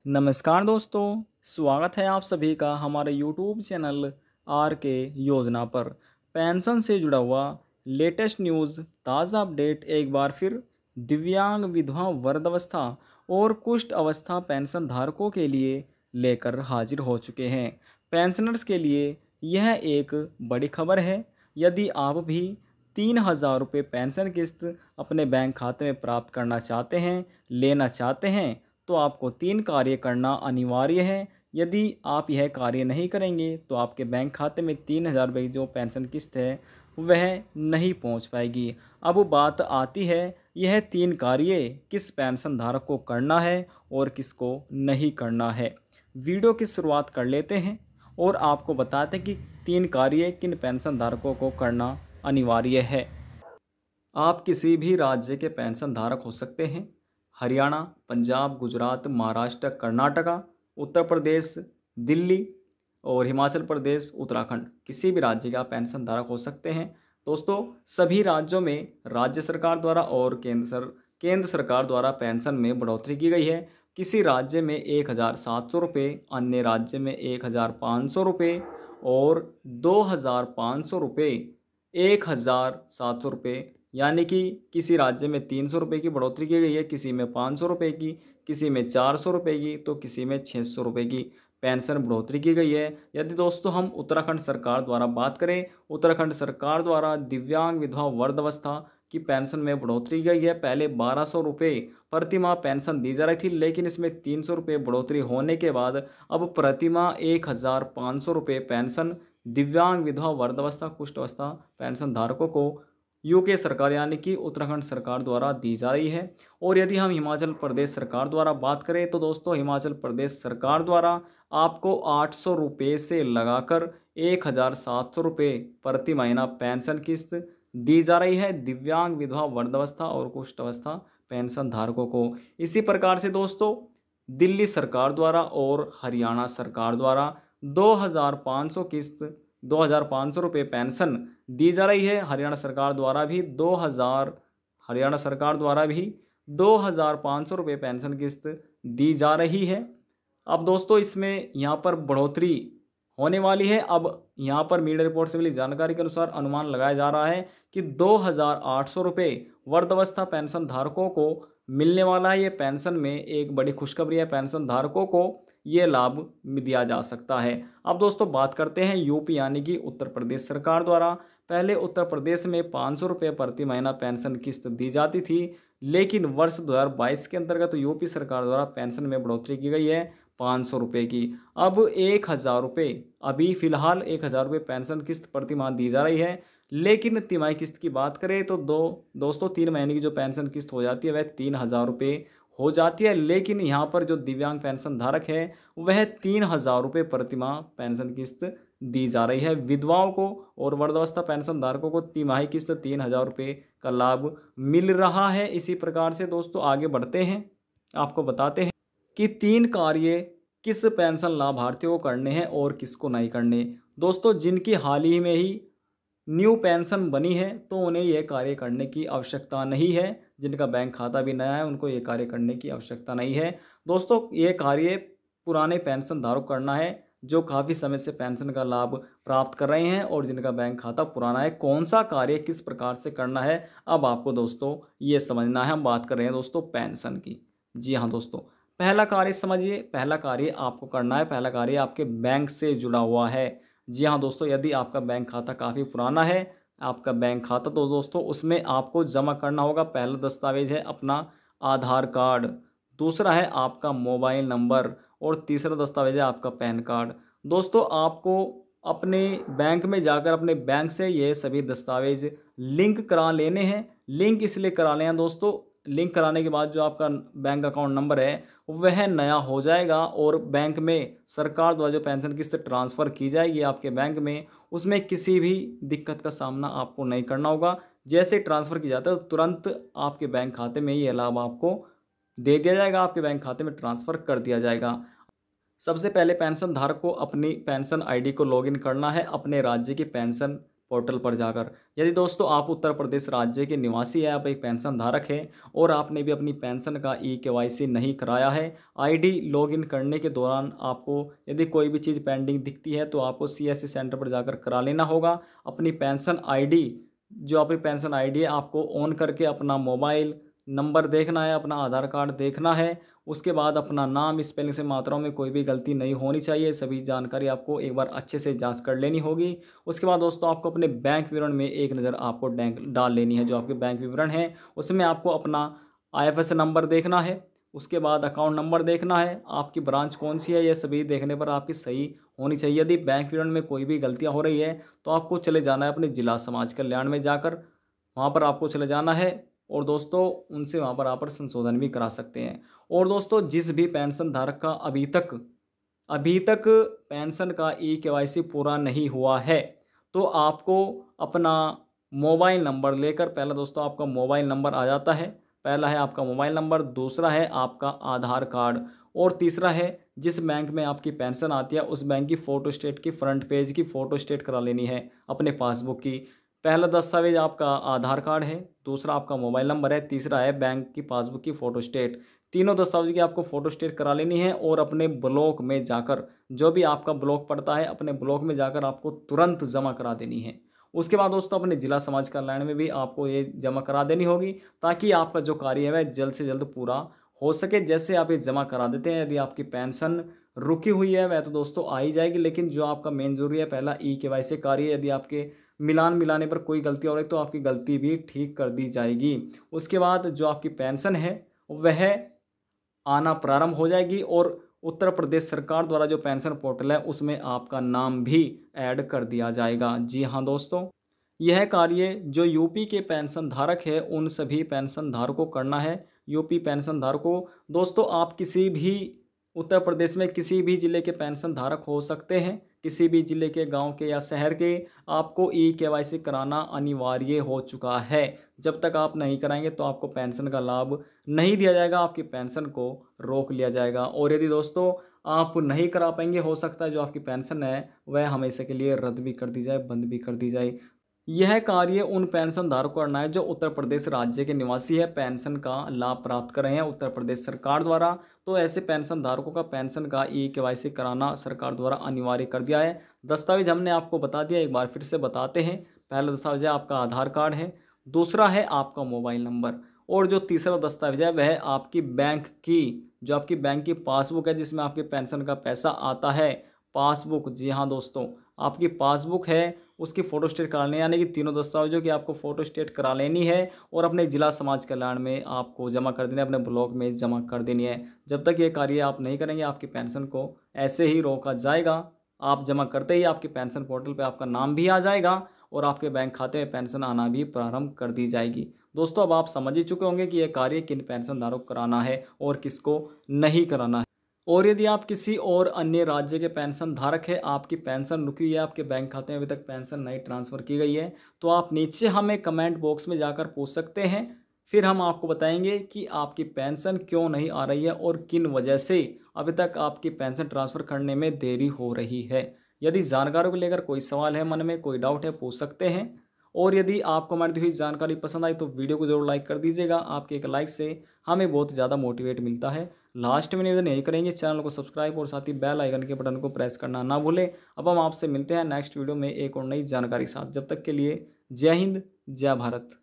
नमस्कार दोस्तों, स्वागत है आप सभी का हमारे यूट्यूब चैनल आर के योजना पर। पेंशन से जुड़ा हुआ लेटेस्ट न्यूज़, ताज़ा अपडेट एक बार फिर दिव्यांग, विधवा, वृद्धावस्था और कुष्ठ अवस्था पेंशन धारकों के लिए लेकर हाजिर हो चुके हैं। पेंशनर्स के लिए यह एक बड़ी खबर है। यदि आप भी 3,000 रुपये पेंशन किस्त अपने बैंक खाते में प्राप्त करना चाहते हैं, लेना चाहते हैं, तो आपको 3 कार्य करना अनिवार्य है। यदि आप यह कार्य नहीं करेंगे तो आपके बैंक खाते में 3,000 रुपये की जो पेंशन किस्त है वह नहीं पहुंच पाएगी। अब बात आती है, यह 3 कार्य किस पेंशन धारक को करना है और किसको नहीं करना है। वीडियो की शुरुआत कर लेते हैं और आपको बताते हैं कि 3 कार्य किन पेंशन धारकों को करना अनिवार्य है। आप किसी भी राज्य के पेंशन धारक हो सकते हैं। हरियाणा, पंजाब, गुजरात, महाराष्ट्र, कर्नाटका, उत्तर प्रदेश, दिल्ली और हिमाचल प्रदेश, उत्तराखंड, किसी भी राज्य के आप पेंशन धारक हो सकते हैं। दोस्तों, सभी राज्यों में राज्य सरकार द्वारा और केंद्र सरकार द्वारा पेंशन में बढ़ोतरी की गई है। किसी राज्य में 1,700 रुपये, अन्य राज्य में 1,500 रुपये और 2,500 रुपये, 1,700 रुपये, यानी कि किसी राज्य में 300 रुपये की बढ़ोतरी की गई है, किसी में 500 रुपये की, किसी में 400 रुपये की, तो किसी में 600 रुपये की पेंशन बढ़ोतरी की गई है। यदि दोस्तों हम उत्तराखंड सरकार द्वारा बात करें, उत्तराखंड सरकार द्वारा दिव्यांग, विधवा, वृद्धावस्था की पेंशन में बढ़ोतरी की गई है। पहले 1,200 रुपये प्रतिमाह पेंशन दी जा रही थी, लेकिन इसमें 300 रुपये बढ़ोतरी होने के बाद अब प्रतिमाह 1,500 रुपये पेंशन दिव्यांग, विधवा, वृद्धावस्था, कुष्ठ अवस्था पेंशन धारकों को यूके सरकार यानी कि उत्तराखंड सरकार द्वारा दी जा रही है। और यदि हम हिमाचल प्रदेश सरकार द्वारा बात करें तो दोस्तों हिमाचल प्रदेश सरकार द्वारा आपको 800 रुपये से लगाकर 1,700 रुपये प्रति महीना पेंशन किस्त दी जा रही है दिव्यांग, विधवा, वृद्धावस्था और कुष्ठ अवस्था पेंशन धारकों को। इसी प्रकार से दोस्तों दिल्ली सरकार द्वारा और हरियाणा सरकार द्वारा 2,500 किस्त 2,500 रुपये पेंशन दी जा रही है। हरियाणा सरकार द्वारा भी 2,500 रुपये पेंशन किस्त दी जा रही है। अब दोस्तों इसमें यहाँ पर बढ़ोतरी होने वाली है। अब यहाँ पर मीडिया रिपोर्ट से मिली जानकारी के अनुसार अनुमान लगाया जा रहा है कि 2,800 रुपये वृद्धावस्था पेंशन धारकों को मिलने वाला है। ये पेंशन में एक बड़ी खुशखबरी है, पेंशन धारकों को ये लाभ दिया जा सकता है। अब दोस्तों बात करते हैं यूपी यानी कि उत्तर प्रदेश सरकार द्वारा। पहले उत्तर प्रदेश में 500 रुपये प्रति महीना पेंशन किस्त दी जाती थी, लेकिन वर्ष 2022 के अंतर्गत यूपी सरकार द्वारा पेंशन में बढ़ोतरी की गई है 500 रुपये की। अब 1,000 रुपये, अभी फिलहाल 1,000 रुपये पेंशन किस्त प्रति माह दी जा रही है। लेकिन तिमाही किस्त की बात करें तो दोस्तों 3 महीने की जो पेंशन किस्त हो जाती है वह 3,000 रुपये हो जाती है। लेकिन यहाँ पर जो दिव्यांग पेंशन धारक है वह 3,000 रुपये प्रति माह पेंशन किस्त दी जा रही है। विधवाओं को और वृद्धावस्था पेंशन धारकों को तिमाही किस्त 3,000 रुपये का लाभ मिल रहा है। इसी प्रकार से दोस्तों आगे बढ़ते हैं, आपको बताते हैं कि 3 कार्य किस पेंशन लाभार्थियों को करने हैं और किसको नहीं करने। दोस्तों जिनकी हाल ही में ही न्यू पेंशन बनी है तो उन्हें यह कार्य करने की आवश्यकता नहीं है। जिनका बैंक खाता भी नया है उनको ये कार्य करने की आवश्यकता नहीं है। दोस्तों ये कार्य पुराने पेंशन धारक करना है जो काफ़ी समय से पेंशन का लाभ प्राप्त कर रहे हैं और जिनका बैंक खाता पुराना है। कौन सा कार्य किस प्रकार से करना है अब आपको दोस्तों ये समझना है। हम बात कर रहे हैं दोस्तों पेंशन की। जी हाँ दोस्तों, पहला कार्य समझिए। पहला कार्य आपको करना है, पहला कार्य आपके बैंक से जुड़ा हुआ है। जी हाँ दोस्तों, यदि आपका बैंक खाता काफ़ी पुराना है, आपका बैंक खाता, तो दोस्तों उसमें आपको जमा करना होगा। पहला दस्तावेज है अपना आधार कार्ड, दूसरा है आपका मोबाइल नंबर और तीसरा दस्तावेज है आपका पैन कार्ड। दोस्तों आपको अपने बैंक में जाकर अपने बैंक से ये सभी दस्तावेज लिंक करा लेने हैं। लिंक इसलिए करा लें दोस्तों, लिंक कराने के बाद जो आपका बैंक अकाउंट नंबर है वह नया हो जाएगा और बैंक में सरकार द्वारा जो पेंशन किस्त ट्रांसफ़र की जाएगी आपके बैंक में, उसमें किसी भी दिक्कत का सामना आपको नहीं करना होगा। जैसे ट्रांसफ़र की जाता है तो तुरंत आपके बैंक खाते में ये लाभ आपको दे दिया जाएगा, आपके बैंक खाते में ट्रांसफ़र कर दिया जाएगा। सबसे पहले पेंशन धारक को अपनी पेंशन आईडी को लॉगिन करना है, अपने राज्य की पेंशन पोर्टल पर जाकर। यदि दोस्तों आप उत्तर प्रदेश राज्य के निवासी हैं, आप एक पेंशन धारक हैं और आपने भी अपनी पेंशन का ई-केवाईसी नहीं कराया है, आईडी लॉगिन करने के दौरान आपको यदि कोई भी चीज़ पेंडिंग दिखती है तो आपको सीएससी सेंटर पर जाकर करा लेना होगा। अपनी पेंशन आईडी, जो आपकी पेंशन आईडी है, आपको ऑन करके अपना मोबाइल नंबर देखना है, अपना आधार कार्ड देखना है। उसके बाद अपना नाम, स्पेलिंग से मात्राओं में कोई भी गलती नहीं होनी चाहिए। सभी जानकारी आपको एक बार अच्छे से जांच कर लेनी होगी। उसके बाद दोस्तों आपको अपने बैंक विवरण में एक नज़र आपको डाल लेनी है। जो आपके बैंक विवरण है उसमें आपको अपना आईएफएससी नंबर देखना है, उसके बाद अकाउंट नंबर देखना है, आपकी ब्रांच कौन सी है, ये सभी देखने पर आपकी सही होनी चाहिए। यदि बैंक विवरण में कोई भी गलतियाँ हो रही है तो आपको चले जाना है अपने जिला समाज कल्याण में जाकर, वहाँ पर आपको चले जाना है और दोस्तों उनसे वहाँ पर आप संशोधन भी करा सकते हैं। और दोस्तों जिस भी पेंशन धारक का अभी तक पेंशन का ई-केवाईसी पूरा नहीं हुआ है तो आपको अपना मोबाइल नंबर लेकर, पहला दोस्तों आपका मोबाइल नंबर आ जाता है, पहला है आपका मोबाइल नंबर, दूसरा है आपका आधार कार्ड और तीसरा है जिस बैंक में आपकी पेंशन आती है उस बैंक की फ़ोटोस्टेट की फ्रंट पेज की फ़ोटोस्टेट करा लेनी है अपने पासबुक की। पहला दस्तावेज आपका आधार कार्ड है, दूसरा आपका मोबाइल नंबर है, तीसरा है बैंक की पासबुक की फ़ोटोस्टेट। तीनों दस्तावेज की आपको फ़ोटोस्टेट करा लेनी है और अपने ब्लॉक में जाकर, जो भी आपका ब्लॉक पड़ता है अपने ब्लॉक में जाकर आपको तुरंत जमा करा देनी है। उसके बाद दोस्तों अपने जिला समाज कल्याण में भी आपको ये जमा करा देनी होगी ताकि आपका जो कार्य है वह जल्द से जल्द पूरा हो सके। जैसे आप ये जमा करा देते हैं, यदि आपकी पेंशन रुकी हुई है वह तो दोस्तों आ ही जाएगी, लेकिन जो आपका मेन जरूरी है पहला ई-केवाईसी कार्य, यदि आपके मिलाने पर कोई गलती हो रही तो आपकी गलती भी ठीक कर दी जाएगी। उसके बाद जो आपकी पेंशन है वह आना प्रारंभ हो जाएगी और उत्तर प्रदेश सरकार द्वारा जो पेंशन पोर्टल है उसमें आपका नाम भी ऐड कर दिया जाएगा। जी हाँ दोस्तों, यह कार्य जो यूपी के पेंशन धारक है उन सभी पेंशन धारकों को करना है। यूपी पेंशन धारकों, दोस्तों आप किसी भी उत्तर प्रदेश में किसी भी ज़िले के पेंशन धारक हो सकते हैं, किसी भी ज़िले के, गांव के या शहर के, आपको ई-केवाईसी कराना अनिवार्य हो चुका है। जब तक आप नहीं कराएंगे तो आपको पेंशन का लाभ नहीं दिया जाएगा, आपकी पेंशन को रोक लिया जाएगा। और यदि दोस्तों आप नहीं करा पाएंगे, हो सकता है जो आपकी पेंशन है वह हमेशा के लिए रद्द भी कर दी जाए, बंद भी कर दी जाए। यह कार्य उन पेंशन धारकों को करना है जो उत्तर प्रदेश राज्य के निवासी है, पेंशन का लाभ प्राप्त कर रहे हैं उत्तर प्रदेश सरकार द्वारा। तो ऐसे पेंशन धारकों का पेंशन का ई-केवाईसी कराना सरकार द्वारा अनिवार्य कर दिया है। दस्तावेज हमने आपको बता दिया, एक बार फिर से बताते हैं। पहला दस्तावेज है आपका आधार कार्ड है, दूसरा है आपका मोबाइल नंबर और जो तीसरा दस्तावेज है वह आपकी बैंक की, जो आपकी बैंक की पासबुक है जिसमें आपकी पेंशन का पैसा आता है, पासबुक। जी हाँ दोस्तों, आपकी पासबुक है उसकी फ़ोटोस्टेट करा लेनी, यानी कि तीनों दस्तावेजों की आपको फ़ोटोस्टेट करा लेनी है और अपने जिला समाज कल्याण में आपको जमा कर देनी है, अपने ब्लॉक में जमा कर देनी है। जब तक ये कार्य आप नहीं करेंगे आपकी पेंशन को ऐसे ही रोका जाएगा। आप जमा करते ही आपकी पेंशन पोर्टल पे आपका नाम भी आ जाएगा और आपके बैंक खाते में पेंशन आना भी प्रारंभ कर दी जाएगी। दोस्तों अब आप समझ ही चुके होंगे कि यह कार्य किन पेंशन धारकों को कराना है और किसको नहीं कराना है। और यदि आप किसी और अन्य राज्य के पेंशन धारक है, आपकी पेंशन रुकी हुई है, आपके बैंक खाते में अभी तक पेंशन नहीं ट्रांसफ़र की गई है, तो आप नीचे हमें कमेंट बॉक्स में जाकर पूछ सकते हैं। फिर हम आपको बताएंगे कि आपकी पेंशन क्यों नहीं आ रही है और किन वजह से अभी तक आपकी पेंशन ट्रांसफ़र करने में देरी हो रही है। यदि जानकारियों को लेकर कोई सवाल है, मन में कोई डाउट है, पूछ सकते हैं। और यदि आपको हमारी दी हुई जानकारी पसंद आई तो वीडियो को जरूर लाइक कर दीजिएगा। आपके एक लाइक से हमें बहुत ज़्यादा मोटिवेट मिलता है। लास्ट में निवेदन यही करेंगे, चैनल को सब्सक्राइब और साथ ही बेल आइकन के बटन को प्रेस करना ना भूलें। अब हम आपसे मिलते हैं नेक्स्ट वीडियो में एक और नई जानकारी के साथ। जब तक के लिए जय हिंद, जय भारत।